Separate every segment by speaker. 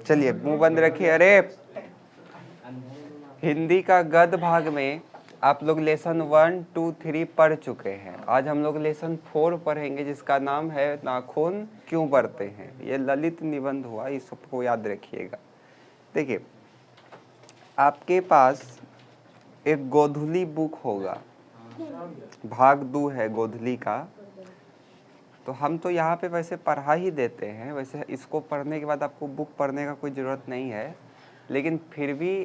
Speaker 1: चलिए मुंह बंद रखिए। अरे हिंदी का गद्य भाग में आप लोग लेसन 1, 2, 3 पढ़ चुके हैं। आज हम लोग लेसन 4 पढ़ेंगे जिसका नाम है नाखून क्यों बढ़ते हैं। ये ललित निबंध हुआ, इस सबको याद रखिएगा। देखिए आपके पास एक गोधुली बुक होगा, भाग 2 है गोधुली का। तो हम तो यहाँ पे वैसे पढ़ा ही देते हैं, वैसे इसको पढ़ने के बाद आपको बुक पढ़ने का कोई ज़रूरत नहीं है, लेकिन फिर भी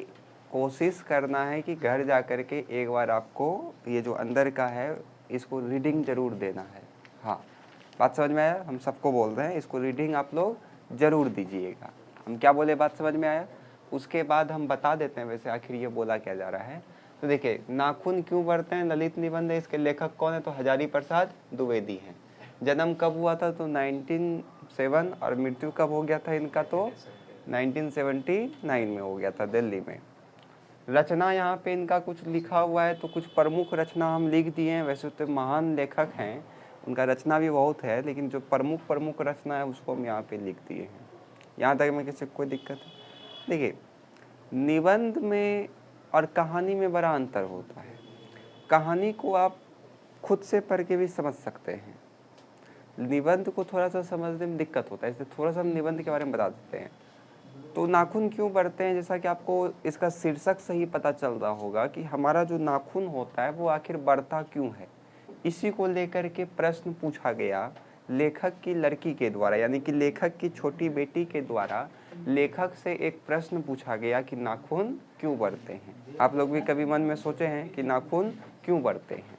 Speaker 1: कोशिश करना है कि घर जा कर के एक बार आपको ये जो अंदर का है इसको रीडिंग ज़रूर देना है। हाँ, बात समझ में आया? हम सबको बोल रहे हैं इसको रीडिंग आप लोग ज़रूर दीजिएगा। हम क्या बोले, बात समझ में आया? उसके बाद हम बता देते हैं वैसे आखिर ये बोला क्या जा रहा है। तो देखिए नाखून क्यों बढ़ते हैं, ललित निबंध है। इसके लेखक कौन है? तो हजारी प्रसाद द्विवेदी हैं। जन्म कब हुआ था? तो 1907। और मृत्यु कब हो गया था इनका? तो 1979 में हो गया था, दिल्ली में। रचना यहाँ पे इनका कुछ लिखा हुआ है, तो कुछ प्रमुख रचना हम लिख दिए हैं। वैसे तो महान लेखक हैं, उनका रचना भी बहुत है, लेकिन जो प्रमुख रचना है उसको हम यहाँ पे लिख दिए हैं। यहाँ तक में किसी को कोई दिक्कत है? देखिए निबंध में और कहानी में बड़ा अंतर होता है। कहानी को आप खुद से पढ़ के भी समझ सकते हैं, निबंध को थोड़ा सा समझने में दिक्कत होता है, इसलिए थोड़ा सा हम निबंध के बारे में बता देते हैं। तो नाखून क्यों बढ़ते हैं, जैसा कि आपको इसका शीर्षक से ही पता चल रहा होगा कि हमारा जो नाखून होता है वो आखिर बढ़ता क्यों है। इसी को लेकर के प्रश्न पूछा गया लेखक की लड़की के द्वारा, यानी कि लेखक की छोटी बेटी के द्वारा लेखक से एक प्रश्न पूछा गया कि नाखून क्यों बढ़ते हैं। आप लोग भी कभी मन में सोचे हैं कि नाखून क्यों बढ़ते हैं?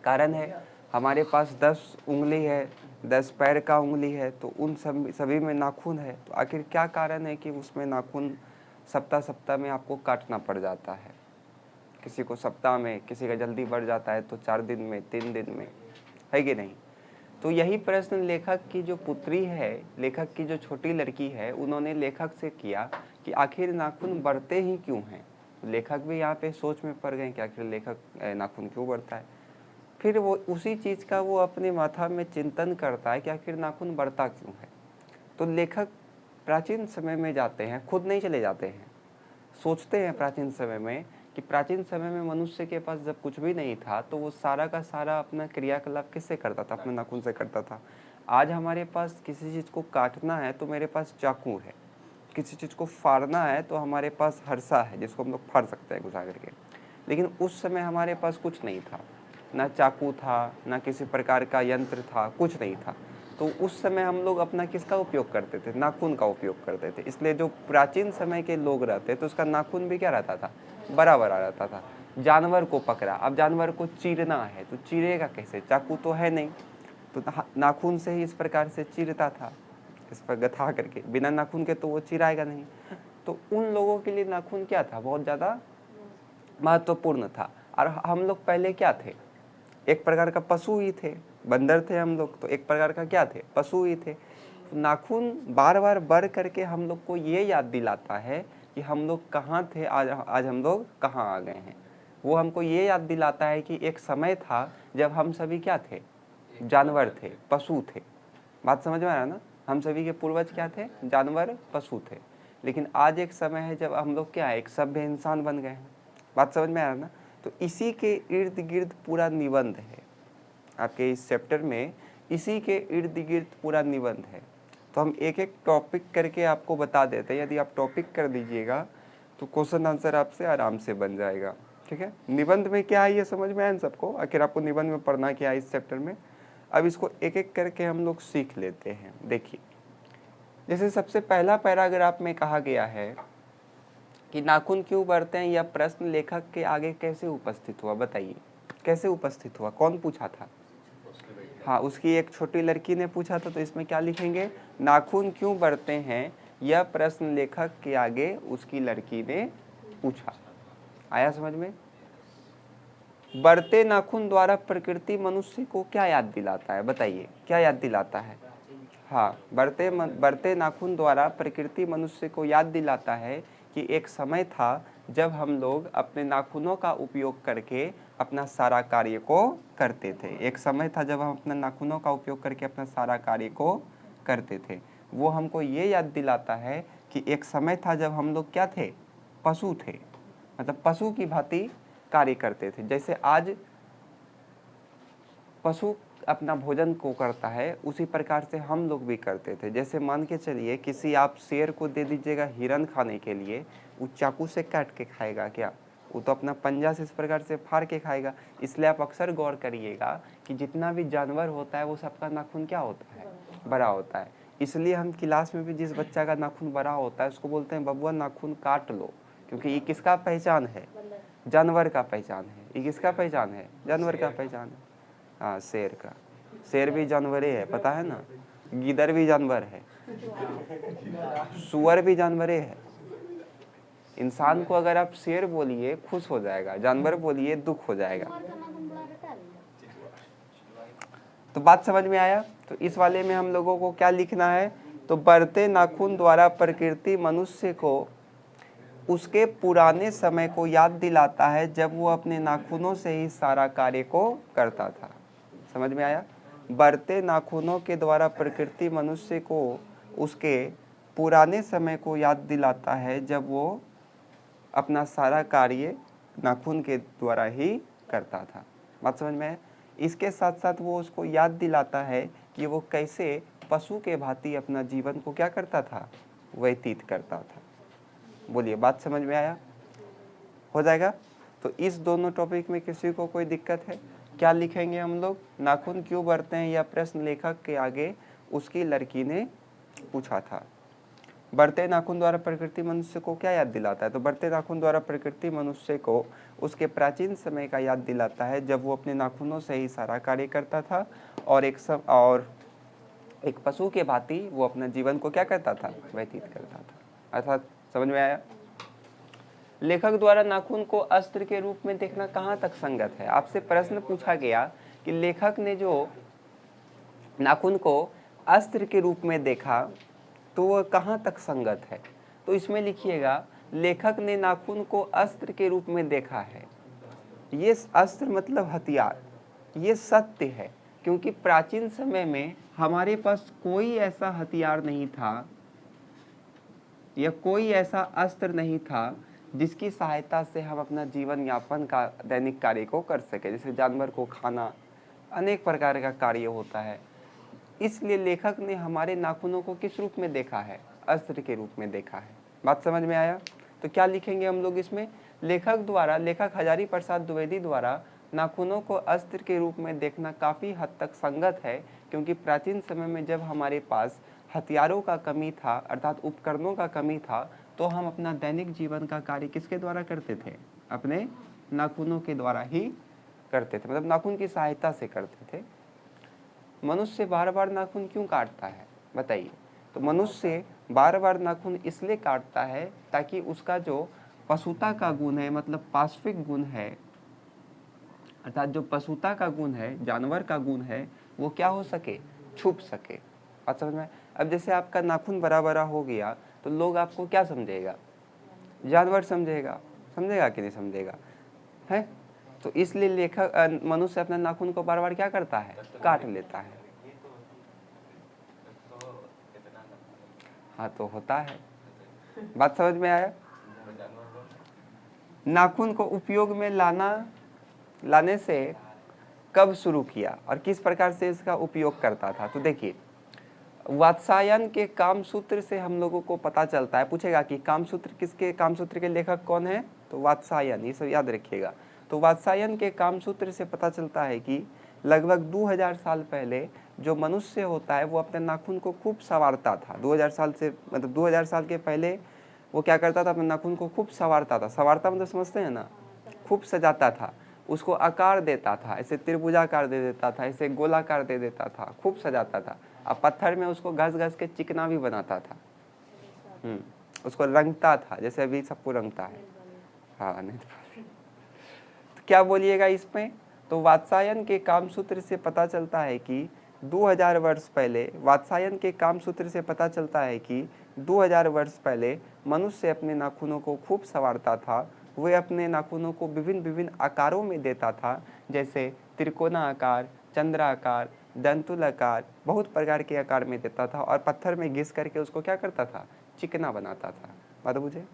Speaker 1: कारण है हमारे पास 10 उंगली है, 10 पैर का उंगली है, तो उन सभी में नाखून है। तो आखिर क्या कारण है कि उसमें नाखून सप्ताह में आपको काटना पड़ जाता है? किसी को सप्ताह में, किसी का जल्दी बढ़ जाता है तो 4 दिन में, 3 दिन में, है कि नहीं? तो यही प्रश्न लेखक की जो पुत्री है, लेखक की जो छोटी लड़की है, उन्होंने लेखक से किया कि आखिर नाखून बढ़ते ही क्यों हैं। लेखक भी यहाँ पे सोच में पड़ गए कि आखिर लेखक नाखून क्यों बढ़ता है। फिर वो उसी चीज़ का वो अपने माथा में चिंतन करता है कि आखिर नाखून बढ़ता क्यों है। तो लेखक प्राचीन समय में जाते हैं, खुद नहीं चले जाते हैं, सोचते हैं प्राचीन समय में कि प्राचीन समय में मनुष्य के पास जब कुछ भी नहीं था तो वो सारा का सारा अपना क्रियाकलाप किससे करता था? अपने नाखून से करता था। आज हमारे पास किसी चीज़ को काटना है तो मेरे पास चाकू है, किसी चीज़ को फाड़ना है तो हमारे पास हरसा है जिसको हम लोग फाड़ सकते हैं घुसा करके। लेकिन उस समय हमारे पास कुछ नहीं था, ना चाकू था, ना किसी प्रकार का यंत्र था, कुछ नहीं था। तो उस समय हम लोग अपना किसका उपयोग करते थे? नाखून का उपयोग करते थे। इसलिए जो प्राचीन समय के लोग रहते तो उसका नाखून भी क्या रहता था? बड़ा बड़ा रहता था। जानवर को पकड़ा, अब जानवर को चीरना है तो चीरेगा कैसे? चाकू तो है नहीं, तो नाखून से ही इस प्रकार से चीरता था, इस पर गथा करके। बिना नाखून के तो वो चिराएगा नहीं। तो उन लोगों के लिए नाखून क्या था? बहुत ज़्यादा महत्वपूर्ण था। और हम लोग पहले क्या थे? एक प्रकार का पशु ही थे, बंदर थे हम लोग, तो एक प्रकार का क्या थे? पशु ही थे। नाखून बार बार बढ़ करके हम लोग को ये याद दिलाता है कि हम लोग कहाँ थे, आज हम लोग कहाँ आ गए हैं। वो हमको ये याद दिलाता है कि एक समय था जब हम सभी क्या थे? जानवर थे, पशु थे। बात समझ में आ रहा है ना? हम सभी के पूर्वज क्या थे? जानवर, पशु थे। लेकिन आज एक समय है जब हम लोग क्या है? एक सभ्य इंसान बन गए हैं। बात समझ में आ रहा है ना? तो इसी के इर्द गिर्द पूरा निबंध है आपके इस चैप्टर में, इसी के इर्द गिर्द पूरा निबंध है। तो हम एक एक टॉपिक करके आपको बता देते हैं। यदि आप टॉपिक कर दीजिएगा तो क्वेश्चन आंसर आपसे आराम से बन जाएगा। ठीक है? निबंध में क्या है ये समझ में आया सबको? आखिर आपको निबंध में पढ़ना क्या है इस चैप्टर में? अब इसको एक एक करके हम लोग सीख लेते हैं। देखिए जैसे सबसे पहला पैराग्राफ में कहा गया है कि नाखून क्यों बढ़ते हैं, यह प्रश्न लेखक के आगे कैसे उपस्थित हुआ? बताइए कैसे उपस्थित हुआ? कौन पूछा था? हाँ, उसकी एक छोटी लड़की ने पूछा था। तो इसमें क्या लिखेंगे? नाखून क्यों बढ़ते हैं, यह प्रश्न लेखक के आगे उसकी लड़की ने पूछा। आया समझ में? बढ़ते नाखून द्वारा प्रकृति मनुष्य को क्या याद दिलाता है? बताइए क्या याद दिलाता है? हाँ, बढ़ते नाखून द्वारा प्रकृति मनुष्य को याद दिलाता है कि एक समय था जब हम लोग अपने नाखूनों का उपयोग करके अपना सारा कार्य को करते थे। एक समय था जब हम अपने नाखूनों का उपयोग करके अपना सारा कार्य को करते थे। वो हमको ये याद दिलाता है कि एक समय था जब हम लोग क्या थे, पशु थे, मतलब पशु की भांति कार्य करते थे। जैसे आज पशु अपना भोजन को करता है, उसी प्रकार से हम लोग भी करते थे। जैसे मान के चलिए किसी आप शेर को दे दीजिएगा हिरन खाने के लिए, वो चाकू से काट के खाएगा क्या? वो तो अपना पंजा से इस प्रकार से फाड़ के खाएगा। इसलिए आप अक्सर गौर करिएगा कि जितना भी जानवर होता है वो सबका नाखून क्या होता है, बड़ा होता है। इसलिए हम क्लास में भी जिस बच्चा का नाखून बड़ा होता है उसको बोलते हैं बबुआ नाखून काट लो, क्योंकि ये किसका पहचान है, जानवर का पहचान है। ये किसका पहचान है, जानवर का पहचान है। हाँ, शेर का। शेर भी जानवर ही है, पता है ना। गिदड़ भी जानवर है, सुअर भी जानवर ही है। इंसान को अगर आप शेर बोलिए खुश हो जाएगा, जानवर बोलिए दुख हो जाएगा। तो बात समझ में आया। तो इस वाले में हम लोगों को क्या लिखना है, तो बढ़ते नाखून द्वारा प्रकृति मनुष्य को उसके पुराने समय को याद दिलाता है जब वो अपने नाखूनों से ही सारा कार्य को करता था। समझ में आया। बढ़ते नाखूनों के द्वारा प्रकृति मनुष्य को उसके पुराने समय को याद दिलाता है जब वो अपना सारा कार्य नाखून के द्वारा ही करता था। बात समझ में आया। इसके साथ साथ वो उसको याद दिलाता है कि वो कैसे पशु के भांति अपना जीवन को क्या करता था, व्यतीत करता था। बोलिए, बात समझ में आया, हो जाएगा। तो इस दोनों टॉपिक में किसी को कोई दिक्कत है? क्या लिखेंगे हम लोग, नाखून क्यों बढ़ते हैं, यह प्रश्न लेखक के आगे उसकी लड़की ने पूछा था। बढ़ते नाखून द्वारा प्रकृति मनुष्य को क्या याद दिलाता है, तो बढ़ते नाखून द्वारा प्रकृति मनुष्य को उसके प्राचीन समय का याद दिलाता है जब वो अपने नाखूनों से ही सारा कार्य करता था और एक पशु के भांति वो अपना जीवन को क्या करता था, व्यतीत करता था। अर्थात समझ में आया। लेखक द्वारा नाखून को अस्त्र के रूप में देखना कहाँ तक संगत है। आपसे प्रश्न पूछा गया कि लेखक ने जो नाखून को अस्त्र के रूप में देखा तो वह कहाँ तक संगत है। तो इसमें लिखिएगा लेखक ने नाखून को अस्त्र के रूप में देखा है। ये अस्त्र मतलब हथियार, ये सत्य है, क्योंकि प्राचीन समय में हमारे पास कोई ऐसा हथियार नहीं था या कोई ऐसा अस्त्र नहीं था जिसकी सहायता से हम अपना जीवन यापन का दैनिक कार्य को कर सके। जैसे जानवर को खाना, अनेक प्रकार का कार्य होता है। इसलिए लेखक ने हमारे नाखूनों को किस रूप में देखा है, अस्त्र के रूप में देखा है। बात समझ में आया। तो क्या लिखेंगे हम लोग इसमें, लेखक हजारी प्रसाद द्विवेदी द्वारा नाखूनों को अस्त्र के रूप में देखना काफ़ी हद तक संगत है, क्योंकि प्राचीन समय में जब हमारे पास हथियारों का कमी था, अर्थात उपकरणों का कमी था, तो हम अपना दैनिक जीवन का कार्य किसके द्वारा करते थे, अपने नाखूनों के द्वारा ही करते थे, मतलब नाखून की सहायता से करते थे। मनुष्य बार बार नाखून क्यों काटता है बताइए। तो मनुष्य बार बार नाखून इसलिए काटता है ताकि उसका जो पशुता का गुण है, मतलब पार्श्विक गुण है, अर्थात जो पशुता का गुण है, जानवर का गुण है, वो क्या हो सके, छुप सके। बात समझ में। अब जैसे आपका नाखून बड़ा बड़ा हो गया तो लोग आपको क्या समझेगा, जानवर समझेगा, समझेगा कि नहीं समझेगा, है। तो इसलिए लेखक मनुष्य अपने नाखून को बार बार क्या करता है, काट लेता है। हाँ, तो होता है। बात समझ में आया। नाखून को उपयोग में लाने से कब शुरू किया और किस प्रकार से इसका उपयोग करता था। तो देखिए, वात्सायन के कामसूत्र से हम लोगों को पता चलता है। पूछेगा कि कामसूत्र के लेखक कौन है, तो वात्सायन, ये सब याद रखिएगा। तो वात्सायन के कामसूत्र से पता चलता है कि लगभग 2000 साल पहले जो मनुष्य होता है वो अपने नाखून को खूब संवारता था। 2000 साल से मतलब 2000 साल के पहले वो क्या करता था, अपने नाखून को खूब संवारता था। संवारता मतलब समझते हैं ना, खूब सजाता था, उसको आकार देता था, ऐसे त्रिभुजाकार दे देता था, ऐसे गोलाकार दे देता था, खूब सजाता था। अब पत्थर में उसको घस घस के चिकना भी बनाता था। उसको रंगता था, जैसे अभी सबको रंगता है। हाँ, नहीं तो क्या बोलिएगा इसमें। तो वात्सायन के कामसूत्र से पता चलता है कि 2000 वर्ष पहले, वात्सायन के कामसूत्र से पता चलता है कि 2000 वर्ष पहले मनुष्य अपने नाखूनों को खूब संवारता था वे अपने नाखूनों को विभिन्न विभिन्न आकारों में देता था, जैसे त्रिकोणाकार, चंद्राकार, दंतुलाकार, बहुत प्रकार के आकार में देता था और पत्थर में घिस करके उसको क्या करता था, चिकना बनाता था। बात मुझे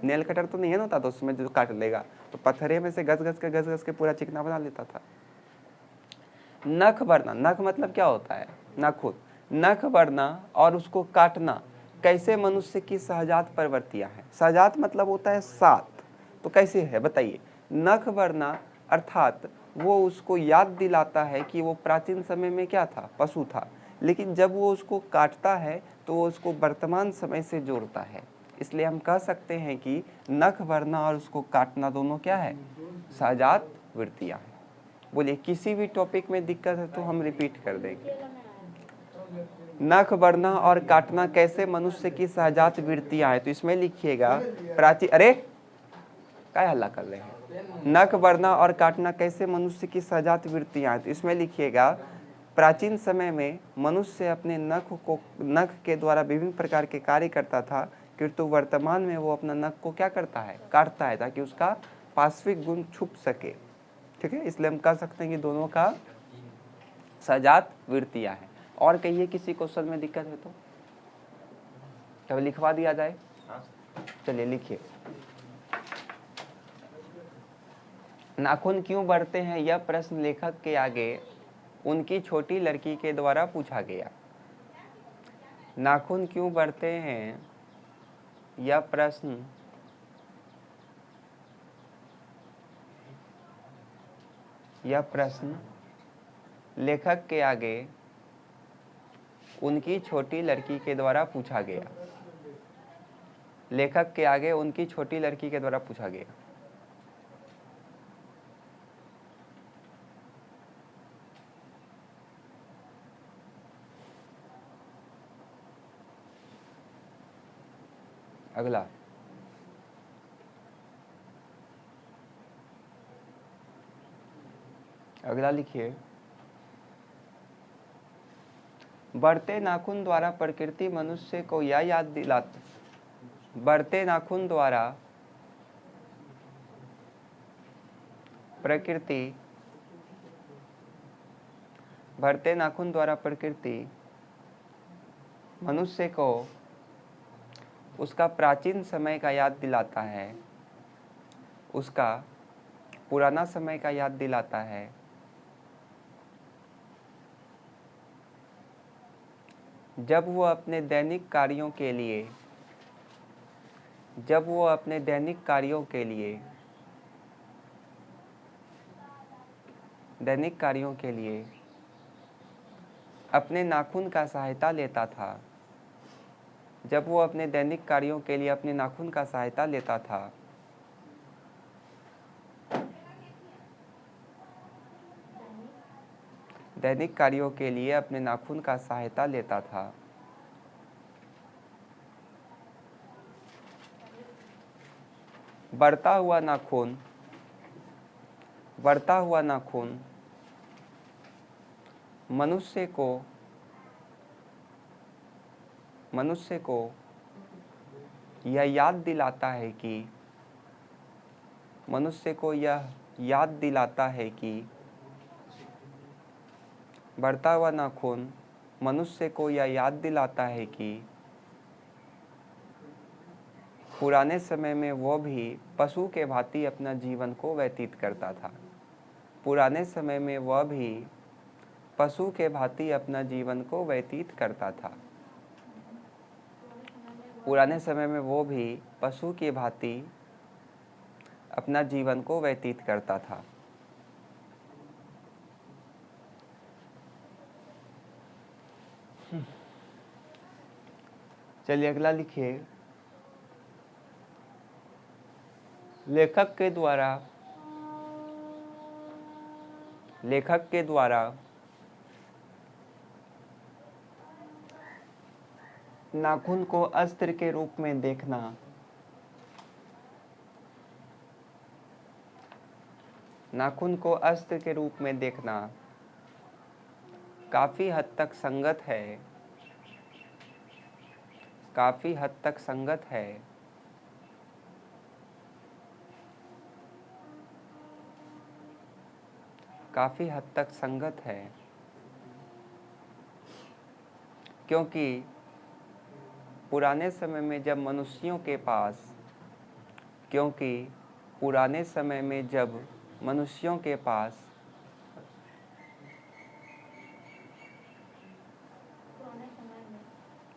Speaker 1: नेल कटर तो नहीं है ना होता, तो उसमें जो काट लेगा तो पत्थरे में से घस घस के पूरा चिकना बना लेता था। नख बढ़ना, नख मतलब क्या होता है, नाखून। नख बढ़ना और उसको काटना कैसे मनुष्य की सहजात प्रवृत्तियां हैं। सहजात मतलब होता है सात, तो कैसे है बताइए। नख बढ़ना अर्थात वो उसको याद दिलाता है कि वो प्राचीन समय में क्या था, पशु था, लेकिन जब वो उसको काटता है तो वो उसको वर्तमान समय से जोड़ता है। इसलिए हम कह सकते हैं कि नख बढ़ना और उसको काटना दोनों क्या है, सहजात वृत्तियां हैं। बोलिए किसी भी टॉपिक में दिक्कत है तो हम रिपीट कर देंगे। नख बढ़ना और काटना कैसे मनुष्य की सहजात वृत्तियां हैं, तो इसमें लिखिएगा प्राचीन, अरे क्या हल्ला कर रहे हैं, नख बढ़ना और काटना कैसे मनुष्य की सहजात वृत्तियां हैं, तो इसमें लिखिएगा प्राचीन समय में मनुष्य अपने नख के द्वारा विभिन्न प्रकार के कार्य करता था, किंतु वर्तमान में वो अपना नख को क्या करता है, काटता है, ताकि उसका पार्श्विक गुण छुप सके। ठीक है, इसलिए हम कह सकते हैं कि दोनों का सहजात वृत्तियां हैं। और कहिए किसी क्वेश्चन में दिक्कत है तो तब लिखवा दिया जाए। चलिए लिखिए, नाखून क्यों बढ़ते हैं, यह प्रश्न लेखक के आगे उनकी छोटी लड़की के द्वारा पूछा गया। नाखून क्यों बढ़ते हैं, यह प्रश्न लेखक के आगे उनकी छोटी लड़की के द्वारा पूछा गया। लेखक के आगे उनकी छोटी लड़की के द्वारा पूछा गया। अगला, अगला लिखिए, बढ़ते नाखून द्वारा प्रकृति मनुष्य को यह याद दिलाती, बढ़ते नाखून द्वारा प्रकृति, बढ़ते नाखून द्वारा प्रकृति मनुष्य को उसका प्राचीन समय का याद दिलाता है, उसका पुराना समय का याद दिलाता है, जब वो अपने दैनिक कार्यों के लिए, जब वो अपने दैनिक कार्यों के लिए, दैनिक कार्यों के लिए अपने नाखून का सहायता लेता था, जब वो अपने दैनिक कार्यों के लिए अपने नाखून का सहायता लेता था, दैनिक कार्यों के लिए अपने नाखून का सहायता लेता था, बढ़ता हुआ नाखून, बढ़ता हुआ नाखून मनुष्य को यह याद दिलाता है कि, मनुष्य को यह याद दिलाता है कि, बढ़ता हुआ नाखून मनुष्य को यह याद दिलाता है कि पुराने समय में वो भी पशु के भांति अपना जीवन को व्यतीत करता था। पुराने समय में वह भी पशु के भांति अपना जीवन को व्यतीत करता था। पुराने समय में वो भी पशु की भांति अपना जीवन को व्यतीत करता था। चलिए अगला लिखिए, लेखक के द्वारा नाखून को अस्त्र के रूप में देखना, नाखून को अस्त्र के रूप में देखना काफी हद तक संगत है, काफी हद तक संगत है काफ़ी हद तक संगत है, क्योंकि पुराने समय में जब मनुष्यों के पास क्योंकि पुराने समय में जब मनुष्यों के पास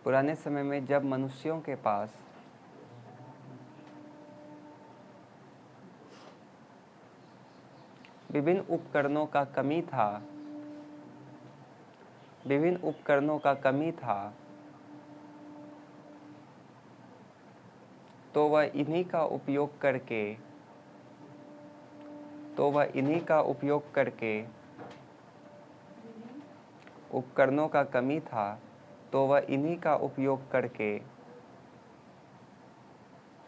Speaker 1: पुराने समय में जब मनुष्यों के पास विभिन्न उपकरणों का कमी था, विभिन्न उपकरणों का कमी था, तो वह इन्हीं का उपयोग करके उपकरणों का कमी था, तो वह इन्हीं का उपयोग करके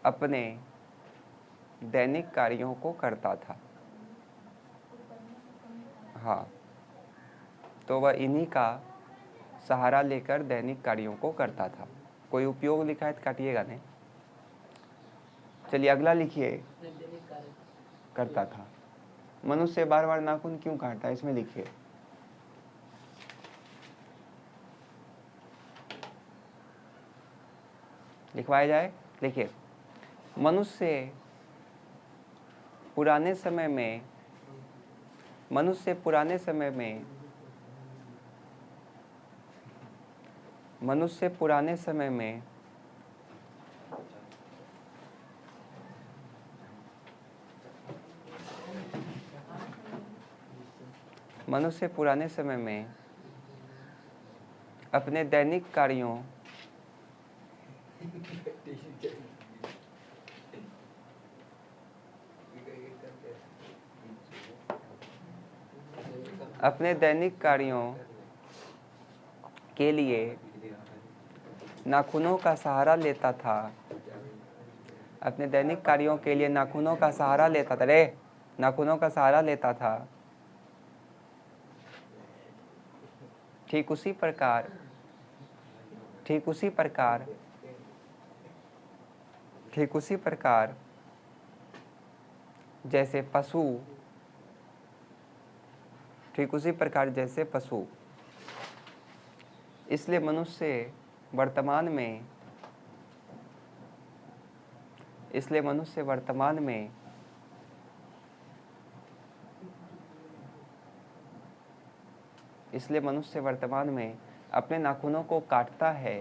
Speaker 1: अपने दैनिक कार्यों को करता था। हाँ, तो वह इन्हीं का सहारा लेकर दैनिक कार्यों को करता था। कोई उपयोग लिखा है तो काटिएगा नहीं। चलिए अगला लिखिए। करता था। मनुष्य बार बार नाखून क्यों काटता है, इसमें लिखिए। लिखवाया जाए। देखिए, मनुष्य पुराने समय में मनुष्य पुराने समय में मनुष्य पुराने समय में अपने दैनिक कार्यों के लिए नाखूनों का सहारा लेता था। अपने दैनिक कार्यों के लिए नाखूनों का सहारा लेता था। नाखूनों का सहारा लेता था। ठीक उसी प्रकार जैसे पशु इसलिए मनुष्य वर्तमान में अपने नाखूनों को काटता है,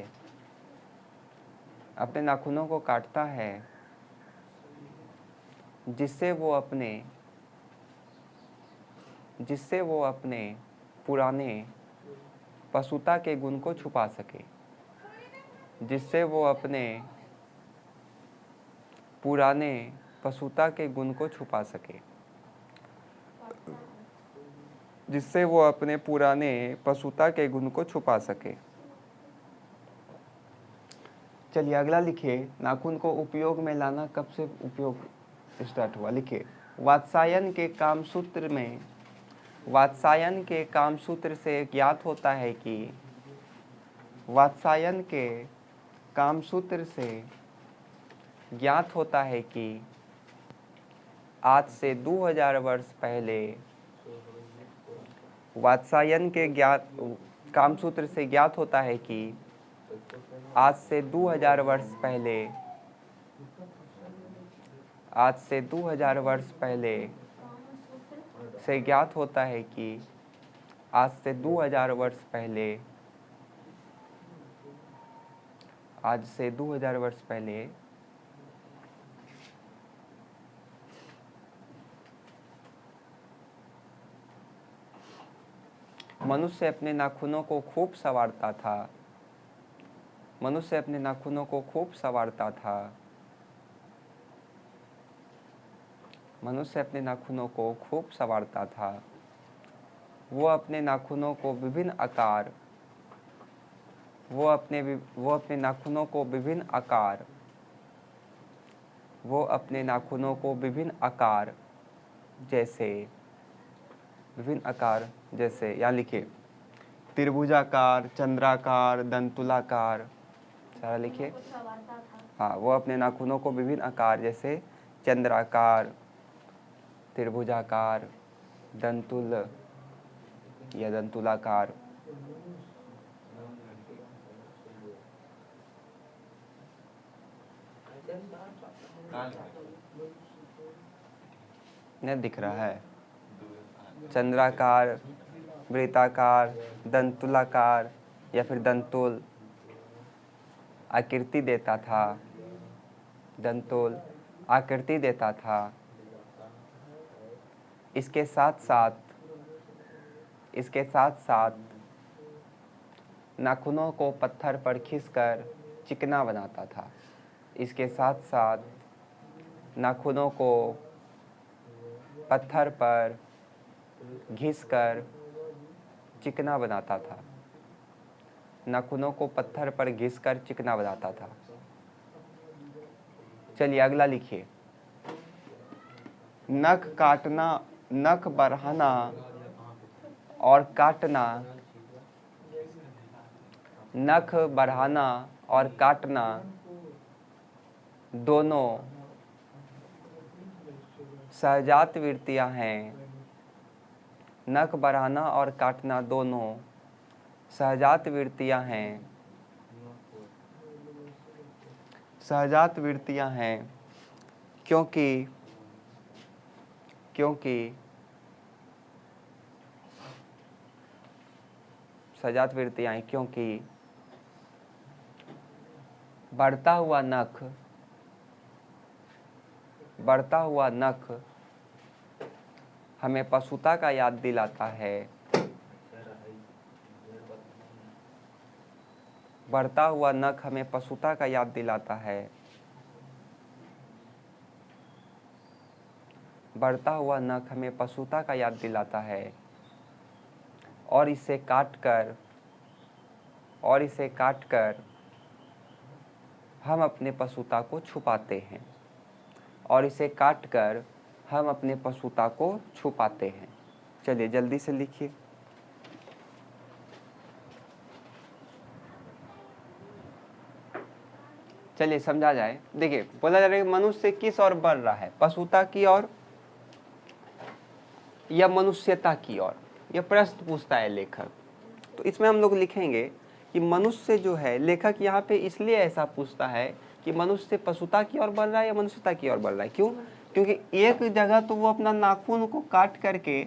Speaker 1: जिससे वो अपने पुराने पशुता के गुण को छुपा सके। जिससे वो अपने पुराने पशुता के गुण को छुपा सके। चलिए अगला लिखिए। नाखून को उपयोग में लाना कब से उपयोग स्टार्ट हुआ, लिखिए। वात्स्यायन के कामसूत्र से ज्ञात होता है कि आज से 2000 वर्ष पहले कामसूत्र से ज्ञात होता है कि आज से 2000 वर्ष पहले से ज्ञात होता है कि आज से 2000 वर्ष पहले मनुष्य अपने नाखूनों को खूब संवारता था। वो अपने नाखूनों को विभिन्न आकार जैसे यहाँ लिखिए, त्रिभुजाकार, चंद्राकार, दंतुलाकार, सारा लिखिए। हाँ, वो अपने नाखूनों को विभिन्न आकार जैसे चंद्राकार, त्रिभुजाकार, दंतुल या दंतुलाकार। नहीं दिख रहा है। चंद्राकार, वृत्ताकार, दंतुलाकार या फिर दंतुल आकृति देता था। दंतुल आकृति देता था। इसके साथ साथ नाखूनों को पत्थर पर खींचकर चिकना बनाता था। इसके साथ साथ नाखूनों को पत्थर पर घिसकर चिकना बनाता था। नाखूनों को पत्थर पर घिसकर चिकना बनाता था। चलिए अगला लिखिए। नख काटना, नख बढ़ाना और काटना, नख बढ़ाना और काटना दोनों सहजात वृत्तियां हैं। नख बढ़ाना और काटना दोनों सहजात वृत्तियां हैं। सहजात वृत्तियां हैं क्योंकि सहजात वृत्तियां हैं क्योंकि बढ़ता हुआ नख हमें पशुता का याद दिलाता है। बढ़ता हुआ नख हमें पशुता का याद दिलाता है। बढ़ता हुआ नख हमें पशुता का याद दिलाता है और इसे काटकर हम अपने पशुता को छुपाते हैं। और इसे काटकर हम अपने पशुता को छुपाते हैं। चलिए जल्दी से लिखिए। चलिए समझा जाए। देखिए बोला जा रहा है कि मनुष्य किस ओर बढ़ रहा है, पशुता की ओर या मनुष्यता की ओर? यह प्रश्न पूछता है लेखक। तो इसमें हम लोग लिखेंगे कि मनुष्य जो है, लेखक यहाँ पे इसलिए ऐसा पूछता है कि मनुष्य पशुता की ओर बढ़ रहा है या मनुष्यता की ओर बढ़ रहा है। क्यों? क्योंकि एक जगह तो वो अपना नाखून को काट करके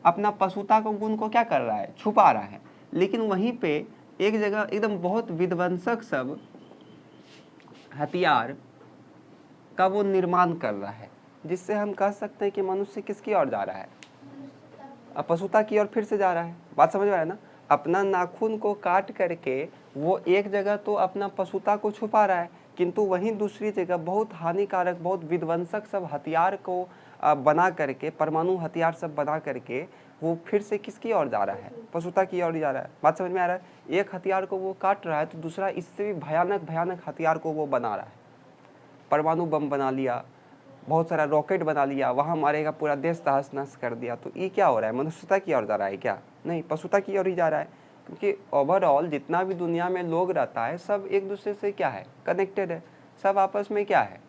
Speaker 1: अपना पशुता को गुण को क्या कर रहा है, छुपा रहा है। लेकिन वहीं पे एक जगह एकदम बहुत विध्वंसक सब हथियार का वो निर्माण कर रहा है, जिससे हम कह सकते हैं कि मनुष्य किसकी ओर जा रहा है, पशुता की ओर फिर से जा रहा है। बात समझ में आया ना? अपना नाखून को काट करके वो एक जगह तो अपना पशुता को छुपा रहा है, किंतु वहीं दूसरी जगह बहुत हानिकारक, बहुत विध्वंसक सब हथियार को बना करके, परमाणु हथियार सब बना करके वो फिर से किसकी ओर जा रहा है, पशुता की ओर जा रहा है। बात समझ में आ रहा है? एक हथियार को वो काट रहा है तो दूसरा इससे भी भयानक हथियार को वो बना रहा है। परमाणु बम बना लिया, बहुत सारा रॉकेट बना लिया, वहाँ मारेगा, पूरा देश तहस नहस कर दिया। तो ये क्या हो रहा है, मनुष्यता की ओर जा रहा है क्या? नहीं, पशुता की ओर ही जा रहा है। क्योंकि ओवरऑल जितना भी दुनिया में लोग रहता है सब एक दूसरे से क्या है, कनेक्टेड है। सब आपस में क्या है,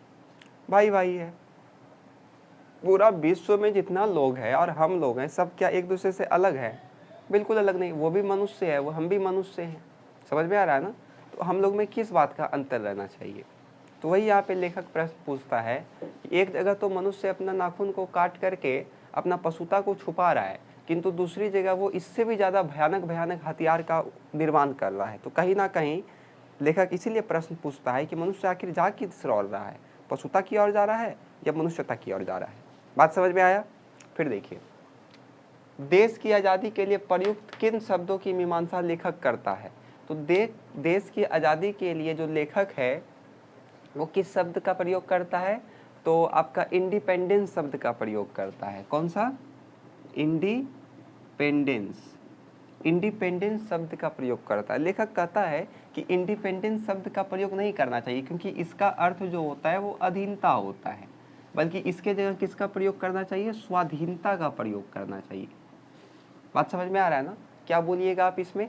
Speaker 1: भाई भाई है। पूरा विश्व में जितना लोग है और हम लोग हैं, सब क्या एक दूसरे से अलग है? बिल्कुल अलग नहीं। वो भी मनुष्य है, वो हम भी मनुष्य हैं। समझ में आ रहा है ना? तो हम लोग में किस बात का अंतर रहना चाहिए? तो वही यहाँ पे लेखक प्रश्न पूछता है कि एक जगह तो मनुष्य अपना नाखून को काट करके अपना पशुता को छुपा रहा है, किंतु दूसरी जगह वो इससे भी ज़्यादा भयानक हथियार का निर्माण कर रहा है। तो कहीं ना कहीं लेखक इसीलिए प्रश्न पूछता है कि मनुष्य आखिर जा किस ओर रहा है, पशुता की ओर जा रहा है या मनुष्यता की ओर जा रहा है? बात समझ में आया? फिर देखिए, देश की आज़ादी के लिए प्रयुक्त किन शब्दों की मीमांसा लेखक करता है? तो देश की आज़ादी के लिए जो लेखक है वो किस शब्द का प्रयोग करता है? तो आपका इंडिपेंडेंस शब्द का प्रयोग करता है। कौन सा? इंडिपेंडेंस। इंडिपेंडेंस शब्द का प्रयोग करता है। लेखक कहता है कि इंडिपेंडेंस शब्द का प्रयोग नहीं करना चाहिए, क्योंकि इसका अर्थ जो होता है वो अधीनता होता है, बल्कि इसके जगह किसका प्रयोग करना चाहिए? स्वाधीनता का प्रयोग करना चाहिए। बात समझ में आ रहा है ना? क्या बोलिएगा आप इसमें?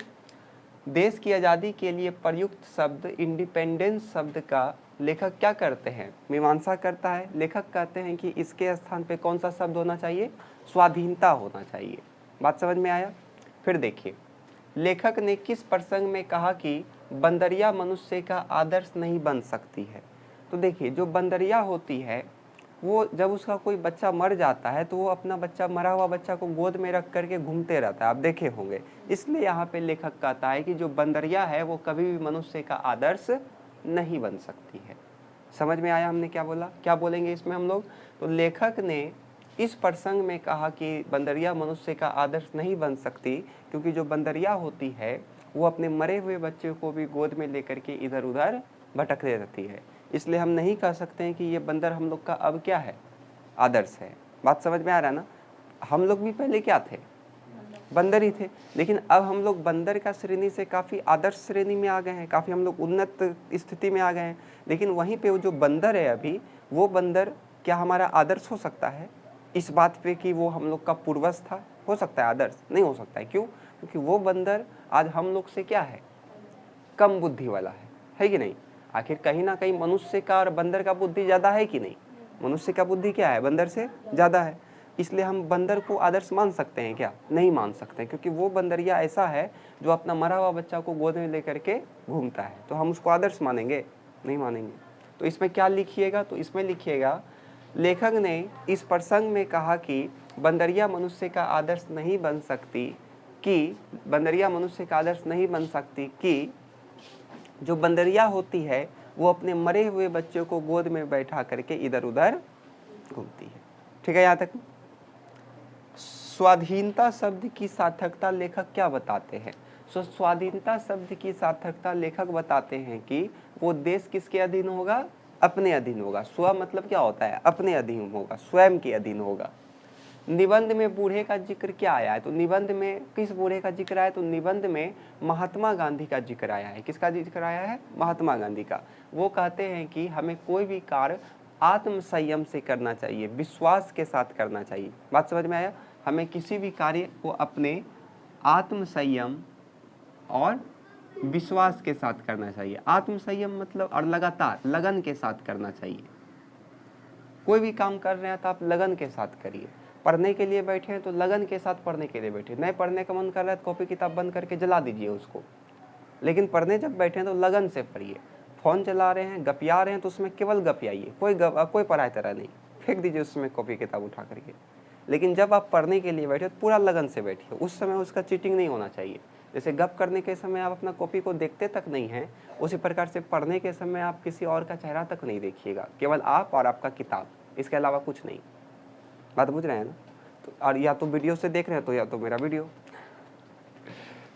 Speaker 1: देश की आज़ादी के लिए प्रयुक्त शब्द इंडिपेंडेंस शब्द का लेखक क्या करते हैं, मीमांसा करता है। लेखक कहते हैं कि इसके स्थान पे कौन सा शब्द होना चाहिए, स्वाधीनता होना चाहिए। बात समझ में आया। फिर देखिए, लेखक ने किस प्रसंग में कहा कि बंदरिया मनुष्य का आदर्श नहीं बन सकती है। तो देखिए, जो बंदरिया होती है वो जब उसका कोई बच्चा मर जाता है तो वो अपना बच्चा, मरा हुआ बच्चा को गोद में रख करके घूमते रहता है, आप देखे होंगे। इसलिए यहाँ पे लेखक कहता है कि जो बंदरिया है वो कभी भी मनुष्य का आदर्श नहीं बन सकती है। समझ में आया हमने क्या बोला, क्या बोलेंगे इसमें हम लोग। तो लेखक ने इस प्रसंग में कहा कि बंदरिया मनुष्य का आदर्श नहीं बन सकती, क्योंकि जो बंदरिया होती है वो अपने मरे हुए बच्चे को भी गोद में लेकर के इधर उधर भटकते रहती है। इसलिए हम नहीं कह सकते हैं कि ये बंदर हम लोग का अब क्या है, आदर्श है। बात समझ में आ रहा है ना। हम लोग भी पहले क्या थे, बंदर ही थे, लेकिन अब हम लोग बंदर का श्रेणी से काफ़ी आदर्श श्रेणी में आ गए हैं, काफ़ी हम लोग उन्नत स्थिति में आ गए हैं। लेकिन वहीं पे वो जो बंदर है अभी, वो बंदर क्या हमारा आदर्श हो सकता है इस बात पे कि वो हम लोग का पूर्वज था? हो सकता है आदर्श? नहीं हो सकता है। क्यों? क्योंकि वो बंदर आज हम लोग से क्या है, कम बुद्धि वाला है कि नहीं। आखिर कहीं ना कहीं मनुष्य का और बंदर का बुद्धि ज़्यादा है कि नहीं। मनुष्य का बुद्धि क्या है, बंदर से ज़्यादा है। इसलिए हम बंदर को आदर्श मान सकते हैं क्या? नहीं मान सकते, क्योंकि वो बंदरिया ऐसा है जो अपना मरा हुआ बच्चा को गोद में लेकर के घूमता है। तो हम उसको आदर्श मानेंगे? नहीं मानेंगे। तो इसमें क्या लिखिएगा, तो इसमें लिखिएगा, लेखक ने इस प्रसंग में कहा कि बंदरिया मनुष्य का आदर्श नहीं बन सकती, कि बंदरिया मनुष्य का आदर्श नहीं बन सकती कि जो बंदरिया होती है वो अपने मरे हुए बच्चों को गोद में बैठा करके इधर उधर घूमती है। ठीक है, यहाँ तक। स्वाधीनता शब्द की सार्थकता लेखक क्या बताते हैं। स्वाधीनता शब्द की सार्थकता लेखक बताते हैं कि वो देश किसके अधीन होगा, अपने अधीन होगा। स्व मतलब क्या होता है, अपने अधीन होगा, स्वयं के अधीन होगा। निबंध में बूढ़े का जिक्र क्या आया है, तो निबंध में किस बूढ़े का जिक्र आया, तो निबंध में महात्मा गांधी का जिक्र आया है। किसका जिक्र आया है, महात्मा गांधी का। वो कहते हैं कि हमें कोई भी कार्य आत्म संयम से करना चाहिए, विश्वास के साथ करना चाहिए। बात समझ में आया। हमें किसी भी कार्य को अपने आत्म संयम और विश्वास के साथ करना चाहिए। आत्म संयम मतलब और लगातार लगन के साथ करना चाहिए। कोई भी काम कर रहे हैं तो आप लगन के साथ करिए। पढ़ने के लिए बैठे हैं तो लगन के साथ पढ़ने के लिए बैठे। नहीं पढ़ने का मन कर रहा है तो कॉपी किताब बंद करके जला दीजिए उसको। लेकिन पढ़ने जब बैठे हैं तो लगन से पढ़िए। फ़ोन चला रहे हैं, गपिया रहे हैं तो उसमें केवल गपियाइए, कोई पढ़ाई तरह नहीं, फेंक दीजिए उसमें कॉपी किताब उठा करके। लेकिन जब आप पढ़ने के लिए बैठे तो पूरा लगन से बैठिए। उस समय उसका चीटिंग नहीं होना चाहिए। जैसे गप करने के समय आप अपना कॉपी को देखते तक नहीं हैं, उसी प्रकार से पढ़ने के समय आप किसी और का चेहरा तक नहीं देखिएगा, केवल आप और आपका किताब, इसके अलावा कुछ नहीं। बात बुझ रहे हैं ना। तो और या तो वीडियो से देख रहे हैं तो या तो मेरा वीडियो।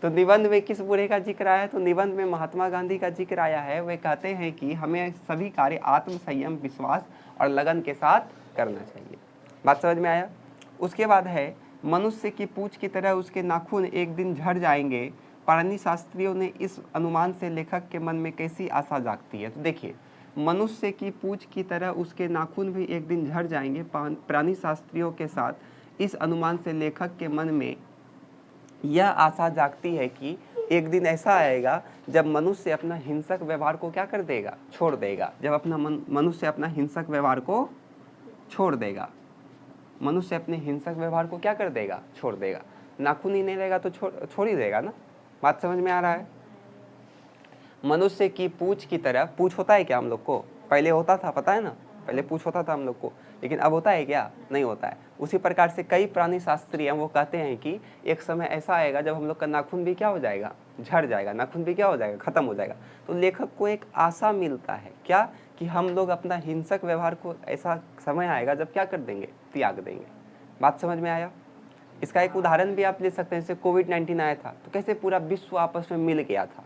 Speaker 1: तो निबंध में किस बूढ़े का जिक्र आया है, तो निबंध में महात्मा गांधी का जिक्र आया है। वे कहते हैं कि हमें सभी कार्य आत्म संयम, विश्वास और लगन के साथ करना चाहिए। बात समझ में आया। उसके बाद है, मनुष्य की पूंछ की तरह उसके नाखून एक दिन झड़ जाएंगे। प्राणी शास्त्रियों ने इस अनुमान से लेखक के मन में कैसी आशा जागती है। तो देखिए, मनुष्य की पूंछ की तरह उसके नाखून भी एक दिन झड़ जाएंगे। प्राणी शास्त्रियों के साथ इस अनुमान से लेखक के मन में यह आशा जागती है कि एक दिन ऐसा आएगा जब मनुष्य अपना हिंसक व्यवहार को क्या कर देगा, छोड़ देगा। जब अपना मनुष्य अपना हिंसक व्यवहार को छोड़ देगा, मनुष्य अपने हिंसक व्यवहार को क्या कर देगा, छोड़ देगा। नाखून ही नहीं रहेगा तो छोड़ ही देगा ना। बात समझ में आ रहा है। मनुष्य की पूंछ की तरह, पूंछ होता है क्या हम लोग को, पहले होता था, पता है ना, पहले पूंछ होता था हम लोग को, लेकिन अब होता है क्या, नहीं होता है। उसी प्रकार से कई प्राणी शास्त्री हैं वो कहते हैं कि एक समय ऐसा आएगा जब हम लोग का नाखून भी क्या हो जाएगा, झड़ जाएगा, नाखून भी क्या हो जाएगा, खत्म हो जाएगा। तो लेखक को एक आशा मिलता है क्या, कि हम लोग अपना हिंसक व्यवहार को, ऐसा समय आएगा जब क्या कर देंगे, त्याग देंगे। बात समझ में आया। इसका एक उदाहरण भी आप ले सकते हैं। जैसे कोविड-19 आया था तो कैसे पूरा विश्व आपस में मिल गया था,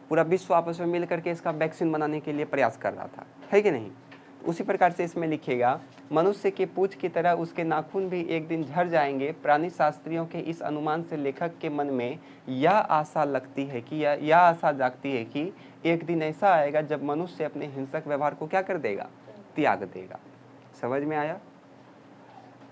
Speaker 1: पूरा विश्व आपस में मिल करके इसका वैक्सीन बनाने के लिए प्रयास कर रहा था, है कि नहीं। उसी प्रकार से इसमें लिखिएगा, मनुष्य के पूंछ की तरह उसके नाखून भी एक दिन झड़ जाएंगे। प्राणी शास्त्रियों के इस अनुमान से लेखक के मन में यह आशा लगती है कि यह आशा जागती है कि एक दिन ऐसा आएगा जब मनुष्य अपने हिंसक व्यवहार को क्या कर देगा, त्याग देगा। समझ में आया।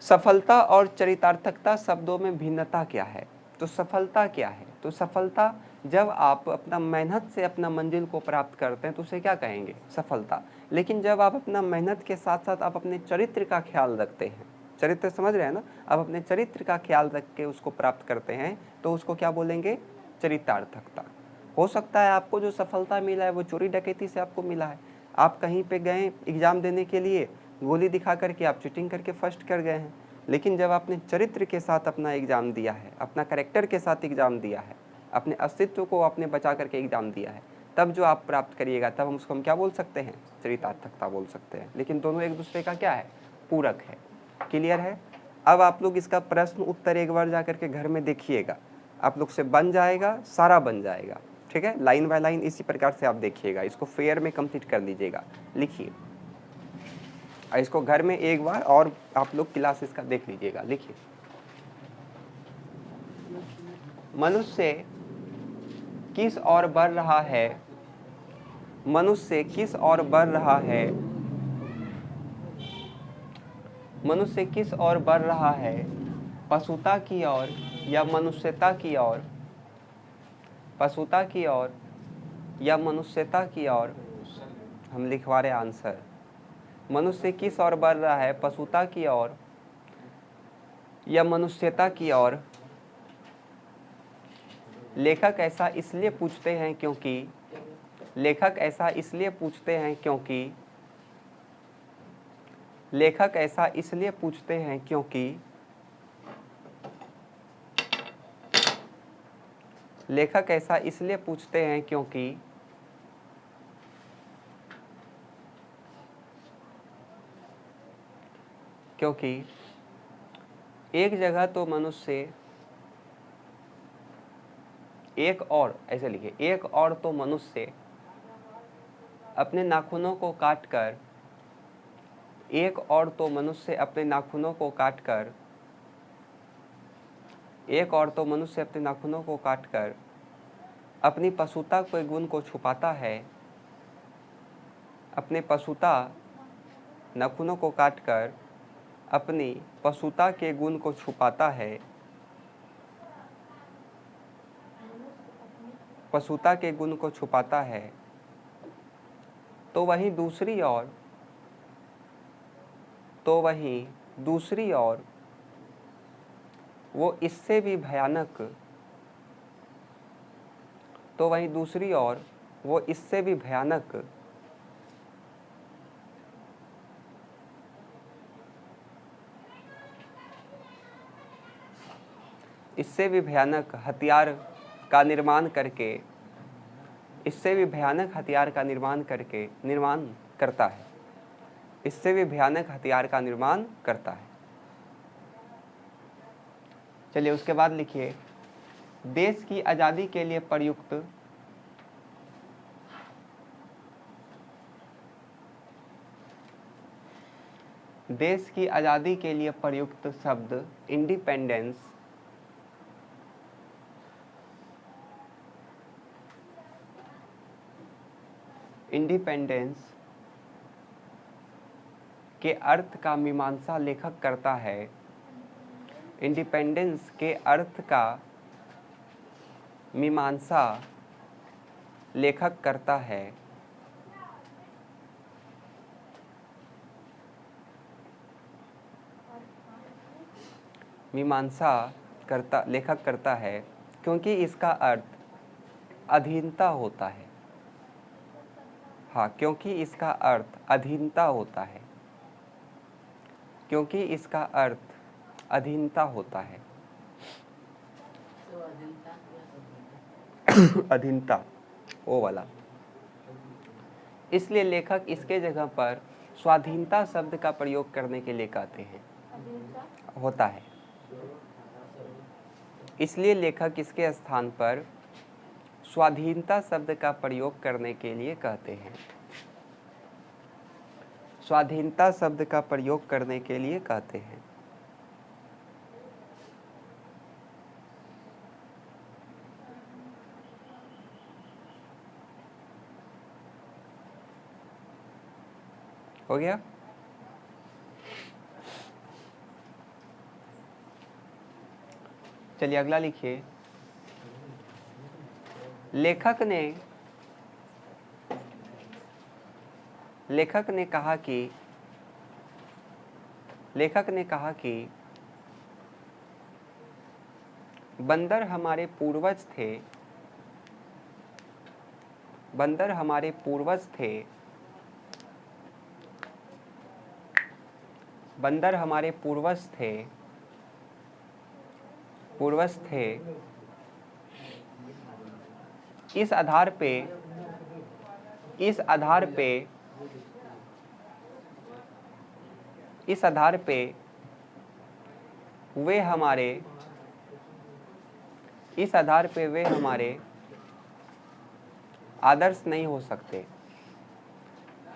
Speaker 1: सफलता और चरितार्थकता शब्दों में भिन्नता क्या है। तो सफलता क्या है, तो सफलता जब आप अपना मेहनत से अपना मंजिल को प्राप्त करते हैं तो उसे क्या कहेंगे? सफलता। लेकिन जब आप अपना मेहनत के साथ साथ आप अपने चरित्र का ख्याल रखते हैं, चरित्र समझ रहे हैं ना, आप अपने चरित्र का ख्याल रख के उसको प्राप्त करते हैं तो उसको क्या बोलेंगे? चरितार्थकता। हो सकता है आपको जो सफलता मिला है वो चोरी डकैती से आपको मिला है, आप कहीं पे गए एग्जाम देने के लिए, गोली दिखा करके आप चीटिंग करके फर्स्ट कर गए हैं, लेकिन जब आपने चरित्र के साथ अपना एग्जाम दिया है, अपना कैरेक्टर के साथ एग्जाम दिया है, अपने अस्तित्व को आपने बचा करके एग्जाम दिया है, तब जो आप प्राप्त करिएगा तब हम क्या बोल सकते हैं? चरितार्थकता बोल सकते हैं। लेकिन दोनों एक दूसरे का क्या है? पूरक है। क्लियर है? अब आप लोग इसका प्रश्न उत्तर एक बार जाकर के घर में देखिएगा, आप लोग से बन जाएगा, सारा बन जाएगा। ठीक है, लाइन बाय लाइन इसी प्रकार से आप देखिएगा, इसको फेयर में कंप्लीट कर लीजिएगा। लिखिए, इसको घर में एक बार और आप लोग क्लास इसका देख लीजिएगा। लिखिए, मनुष्य किस ओर बढ़ रहा है? मनुष्य किस ओर बढ़ रहा है? मनुष्य किस ओर बढ़ रहा है? पशुता की ओर या मनुष्यता की ओर? पशुता की ओर या मनुष्यता की ओर? हम लिखवा रहे आंसर। मनुष्य किस ओर बढ़ रहा है? पशुता की ओर या मनुष्यता की ओर? लेखक ऐसा इसलिए पूछते हैं क्योंकि लेखक ऐसा इसलिए पूछते हैं क्योंकि लेखक ऐसा इसलिए पूछते हैं क्योंकि लेखक ऐसा इसलिए पूछते हैं क्योंकि एक जगह तो मनुष्य एक और, ऐसे लिखिए, एक और तो मनुष्य अपने नाखूनों को काटकर एक और तो मनुष्य अपने नाखूनों को काटकर एक और तो मनुष्य अपने नाखूनों को काटकर अपनी पशुता के गुण को छुपाता है। अपने पशुता नाखूनों को काटकर अपनी पशुता के गुण को छुपाता है। पशुता के गुण को छुपाता है तो वहीं दूसरी ओर वो इससे भी भयानक हथियार का निर्माण करता है। चलिए उसके बाद लिखिए, देश की आज़ादी के लिए प्रयुक्त शब्द इंडिपेंडेंस के अर्थ का मीमांसा लेखक करता है। इंडिपेंडेंस के अर्थ का मीमांसा लेखक करता है। लेखक करता है क्योंकि इसका अर्थ अधीनता होता है। हाँ, क्योंकि इसका अर्थ अधीनता होता है। अधीनता, वो वाला। इसलिए लेखक इसके जगह पर स्वाधीनता शब्द का प्रयोग करने के लिए कहते हैं। होता है, इसलिए लेखक इसके स्थान पर स्वाधीनता शब्द का प्रयोग करने के लिए कहते हैं। स्वाधीनता शब्द का प्रयोग करने के लिए कहते हैं। हो गया? चलिए अगला लिखिए, लेखक ने कहा कि बंदर हमारे पूर्वज थे, बंदर हमारे पूर्वज थे, बंदर हमारे पूर्वज थे, इस आधार पे वे हमारे आदर्श नहीं हो सकते।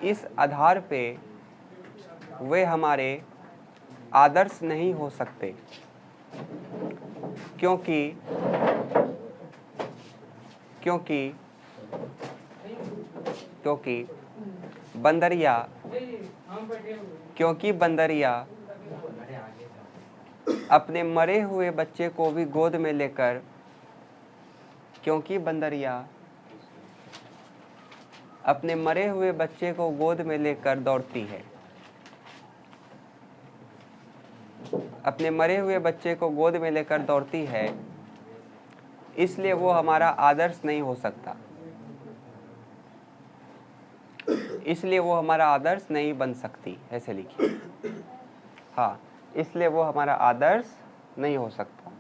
Speaker 1: इस आधार पे वे हमारे आदर्श नहीं हो सकते, क्योंकि बंदरिया अपने मरे हुए बच्चे को भी गोद में लेकर अपने मरे हुए बच्चे को गोद में लेकर दौड़ती है, अपने मरे हुए बच्चे को गोद में लेकर दौड़ती है, इसलिए वो हमारा आदर्श नहीं हो सकता, इसलिए वो हमारा आदर्श नहीं बन सकती। ऐसे लिखिए। हाँ, इसलिए वो हमारा आदर्श नहीं हो सकता।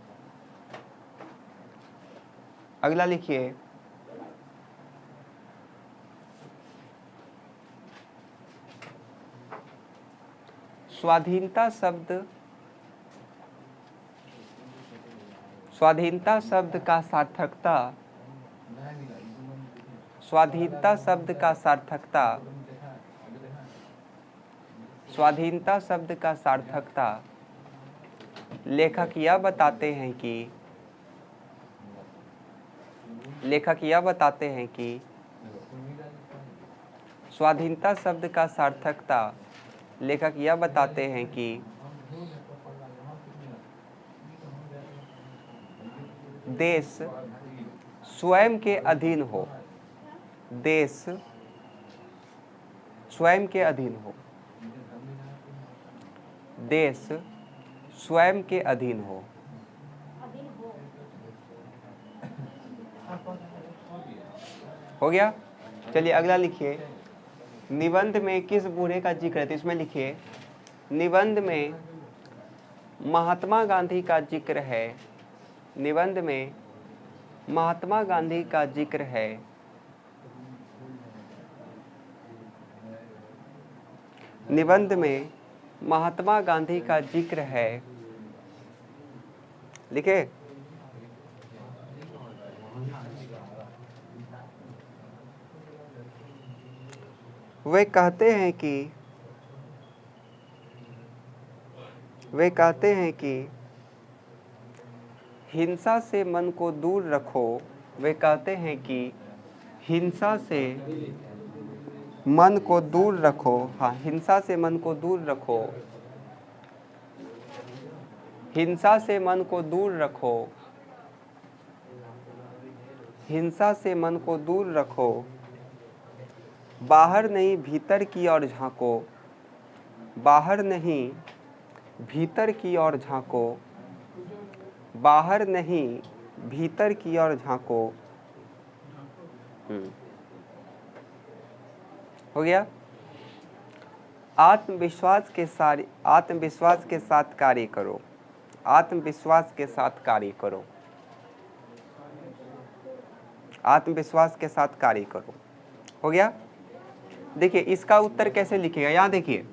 Speaker 1: अगला लिखिए। स्वाधीनता शब्द का सार्थकता, स्वाधीनता शब्द का सार्थकता लेखक यह बताते हैं कि स्वाधीनता शब्द का सार्थकता लेखक यह बताते हैं कि देश स्वयं के अधीन हो, देश स्वयं के अधीन हो, देश स्वयं के अधीन हो। हो गया। चलिए अगला लिखिए। निबंध में किस बूढ़े का जिक्र है? तो इसमें लिखिए, निबंध में महात्मा गांधी का जिक्र है, निबंध में महात्मा गांधी का जिक्र है, निबंध में महात्मा गांधी का जिक्र है। लिखे। वे कहते हैं कि हिंसा से मन को दूर रखो। वे कहते हैं कि हिंसा से मन को दूर रखो। हाँ, हिंसा से मन को दूर रखो, हिंसा से मन को दूर रखो, हिंसा से मन को दूर रखो। बाहर नहीं भीतर की ओर झांको, बाहर नहीं भीतर की ओर झांको, बाहर नहीं भीतर की ओर झांको। हो गया। आत्मविश्वास के साथ कार्य करो, आत्मविश्वास के साथ कार्य करो, आत्मविश्वास के साथ कार्य करो। हो गया। देखिए इसका उत्तर कैसे लिखेगा, यहाँ देखिए,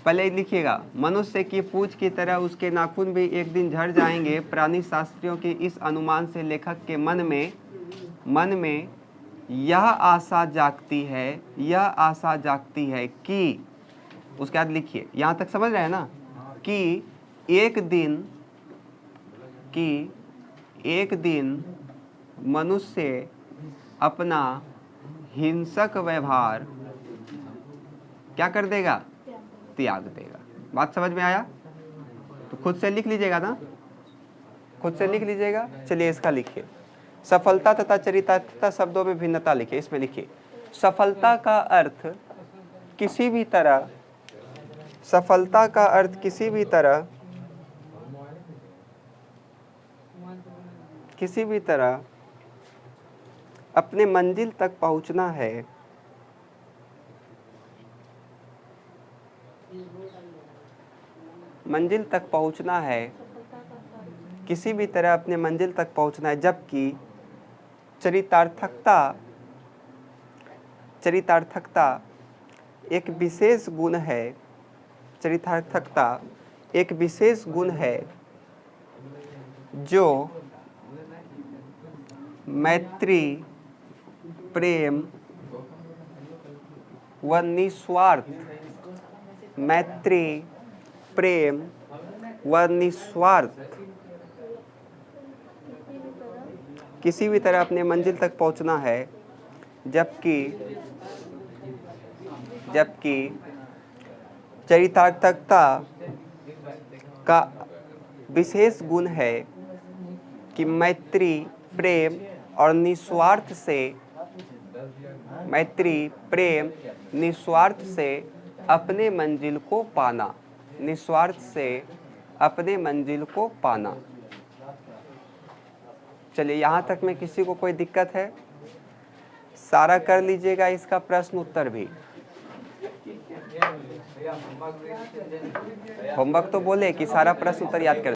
Speaker 1: पहले लिखिएगा, मनुष्य की पूंछ की तरह उसके नाखून भी एक दिन झड़ जाएंगे। प्राणी शास्त्रियों के इस अनुमान से लेखक के मन में यह आशा जागती है, यह आशा जागती है कि, उसके बाद लिखिए, यहाँ तक समझ रहे हैं ना, कि एक दिन मनुष्य अपना हिंसक व्यवहार क्या कर देगा? त्याग देगा। बात समझ में आया? तो खुद से लिख लीजिएगा ना, खुद से लिख लीजिएगा। चलिए इसका लिखिए। सफलता तथा चरितार्थता शब्दों में भिन्नता लिखिए। इसमें लिखिए सफलता का अर्थ किसी भी तरह, सफलता का अर्थ किसी भी तरह, किसी भी तरह अपने मंजिल तक पहुंचना है। मंजिल तक पहुंचना है, किसी भी तरह अपने मंजिल तक पहुंचना है। जबकि चरितार्थकता, चरितार्थकता एक विशेष गुण है। चरितार्थकता एक विशेष गुण है जो मैत्री, प्रेम व निस्वार्थ, मैत्री, प्रेम व निस्वार्थ किसी भी तरह अपने मंजिल तक पहुंचना है। जबकि चरितार्थकता का विशेष गुण है कि मैत्री, प्रेम और निस्वार्थ से, मैत्री, प्रेम, निस्वार्थ से अपने मंजिल को पाना, निस्वार्थ से अपने मंजिल को पाना। चलिए यहाँ तक में किसी को कोई दिक्कत है? सारा कर लीजिएगा इसका प्रश्न उत्तर भी। होमवर्क तो बोले कि सारा प्रश्न उत्तर याद कर